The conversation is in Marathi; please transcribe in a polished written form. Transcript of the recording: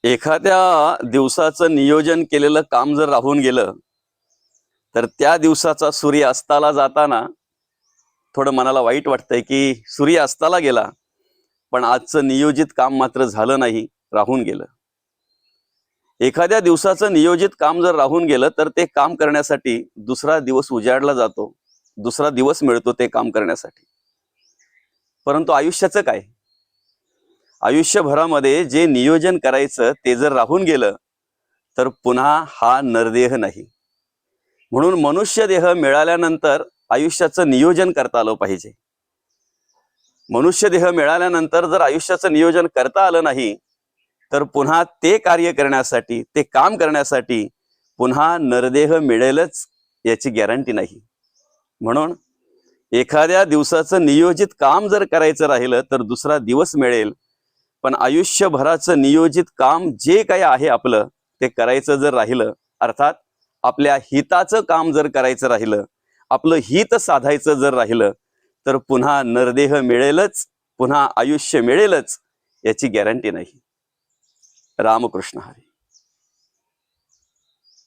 एखाद्या दिवसाचं नियोजन केलेलं काम जर राहून गेलं तर त्या दिवसाचा सूर्य अस्ताला जाताना थोडं मनाला वाईट वाटतंय की सूर्य अस्ताला गेला, पण आजचं नियोजित काम मात्र झालं नाही, राहून गेलं. एखाद्या दिवसाचं नियोजित काम जर राहून गेलं तर ते काम करण्यासाठी दुसरा दिवस उजाडला जातो, दुसरा दिवस मिळतो ते काम करण्यासाठी. परंतु आयुष्याचं काय? आयुष्यभरामध्ये जे नियोजन करायचं ते जर राहून गेलं तर पुन्हा हा नरदेह नाही. म्हणून मनुष्य देह मिळाल्यानंतर आयुष्याचं नियोजन करता आलं पाहिजे. मनुष्य देह मिळाल्यानंतर जर आयुष्याचं नियोजन करता आलं नाही तर पुन्हा ते कार्य करण्यासाठी, ते काम करण्यासाठी पुन्हा नरदेह मिळेलच याची गॅरंटी नाही. म्हणून एखाद्या दिवसाचं नियोजित काम जर करायचं राहिलं तर दुसरा दिवस मिळेल, पण आयुष्यभराचं नियोजित काम जे काही आहे आपलं ते करायचं जर राहिलं, अर्थात आपल्या हिताचं काम जर करायचं राहिलं, आपलं हित साधायचं जर राहिलं तर पुन्हा नरदेह मिळेलच, पुन्हा आयुष्य मिळेलच याची गॅरंटी नाही. रामकृष्ण हरी.